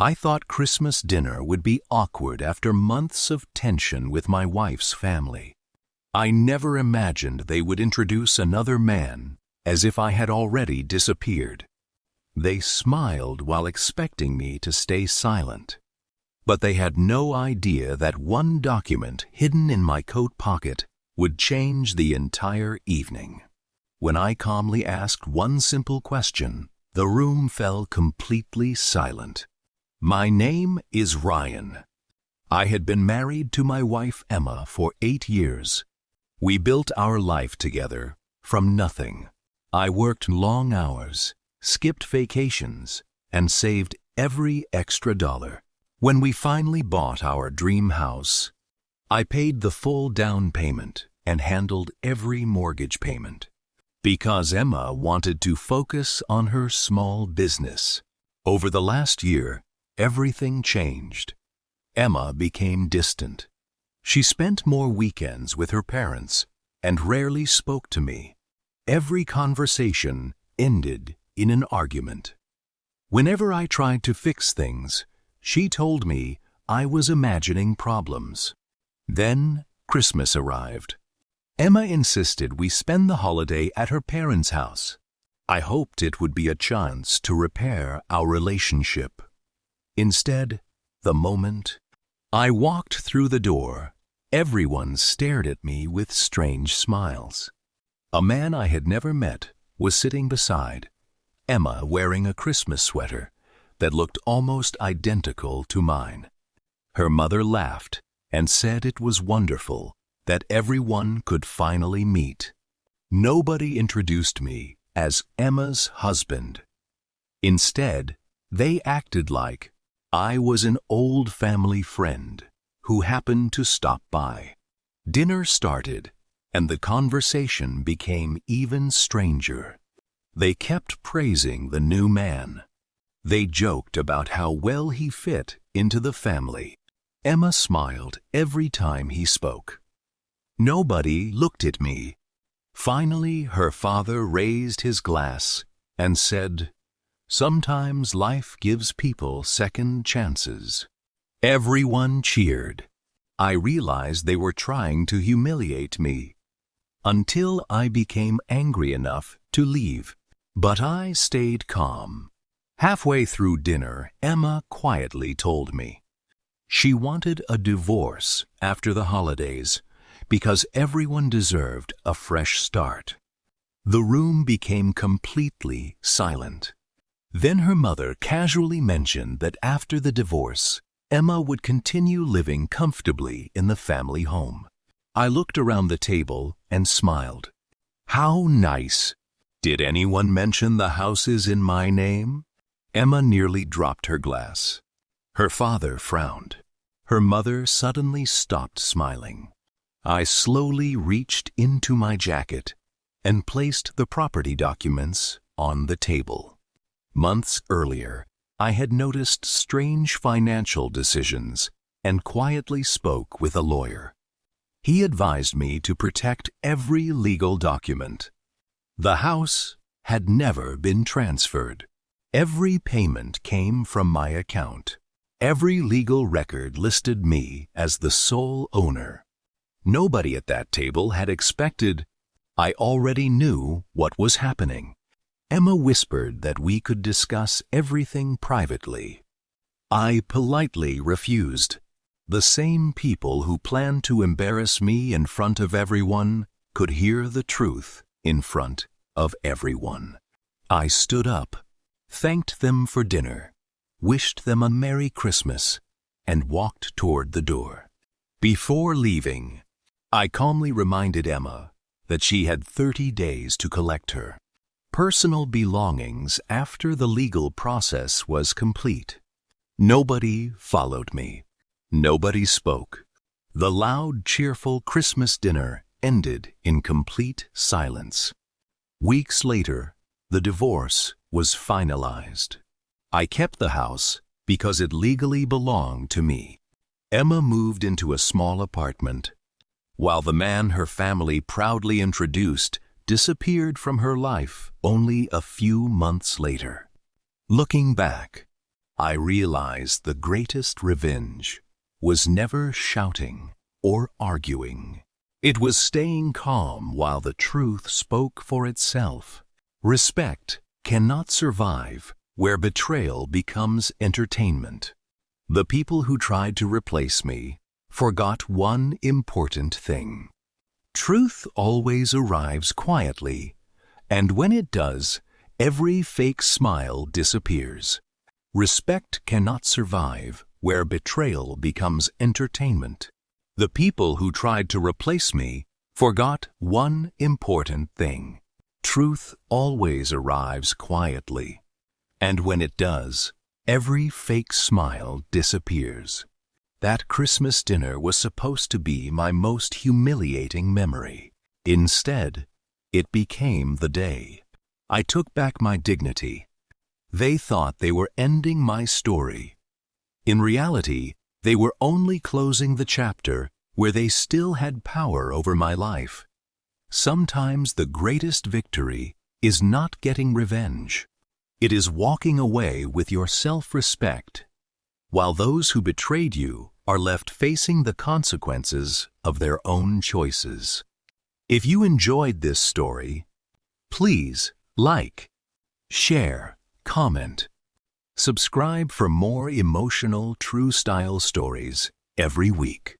I thought Christmas dinner would be awkward after months of tension with my wife's family. I never imagined they would introduce another man, as if I had already disappeared. They smiled while expecting me to stay silent. But they had no idea that one document hidden in my coat pocket would change the entire evening. When I calmly asked one simple question, the room fell completely silent. My name is Ryan. I had been married to my wife Emma for 8 years. We built our life together from nothing. I worked long hours, skipped vacations, and saved every extra dollar. When we finally bought our dream house, I paid the full down payment and handled every mortgage payment. Because Emma wanted to focus on her small business. Over the last year, everything changed. Emma became distant. She spent more weekends with her parents and rarely spoke to me. Every conversation ended in an argument. Whenever I tried to fix things, she told me I was imagining problems. Then Christmas arrived. Emma insisted we spend the holiday at her parents' house. I hoped it would be a chance to repair our relationship. Instead, the moment I walked through the door, everyone stared at me with strange smiles. A man I had never met was sitting beside Emma, wearing a Christmas sweater that looked almost identical to mine. Her mother laughed and said it was wonderful that everyone could finally meet. Nobody introduced me as Emma's husband. Instead, they acted like I was an old family friend who happened to stop by. Dinner started, and the conversation became even stranger. They kept praising the new man. They joked about how well he fit into the family. Emma smiled every time he spoke. Nobody looked at me. Finally, her father raised his glass and said, "Sometimes life gives people second chances." Everyone cheered. I realized they were trying to humiliate me, until I became angry enough to leave. But I stayed calm. Halfway through dinner, Emma quietly told me she wanted a divorce after the holidays because everyone deserved a fresh start. The room became completely silent. Then her mother casually mentioned that after the divorce, Emma would continue living comfortably in the family home. I looked around the table and smiled. How nice! Did anyone mention the houses in my name? Emma nearly dropped her glass. Her father frowned. Her mother suddenly stopped smiling. I slowly reached into my jacket and placed the property documents on the table. Months earlier, I had noticed strange financial decisions and quietly spoke with a lawyer. He advised me to protect every legal document. The house had never been transferred. Every payment came from my account. Every legal record listed me as the sole owner. Nobody at that table had expected. I already knew what was happening. Emma whispered that we could discuss everything privately. I politely refused. The same people who planned to embarrass me in front of everyone could hear the truth in front of everyone. I stood up, thanked them for dinner, wished them a Merry Christmas, and walked toward the door. Before leaving, I calmly reminded Emma that she had 30 days to collect her personal belongings after the legal process was complete. Nobody followed me. Nobody spoke. The loud, cheerful Christmas dinner ended in complete silence. Weeks later, the divorce was finalized. I kept the house because it legally belonged to me. Emma moved into a small apartment, while the man her family proudly introduced disappeared from her life only a few months later. Looking back, I realized the greatest revenge was never shouting or arguing. It was staying calm while the truth spoke for itself. Respect cannot survive where betrayal becomes entertainment. The people who tried to replace me forgot one important thing. Truth always arrives quietly, and when it does, every fake smile disappears. Respect cannot survive where betrayal becomes entertainment. The people who tried to replace me forgot one important thing. Truth always arrives quietly, and when it does, every fake smile disappears. That Christmas dinner was supposed to be my most humiliating memory. Instead, it became the day I took back my dignity. They thought they were ending my story. In reality, they were only closing the chapter where they still had power over my life. Sometimes the greatest victory is not getting revenge. It is walking away with your self-respect, while those who betrayed you are left facing the consequences of their own choices. If you enjoyed this story, please like, share, comment. Subscribe for more emotional, true-style stories every week.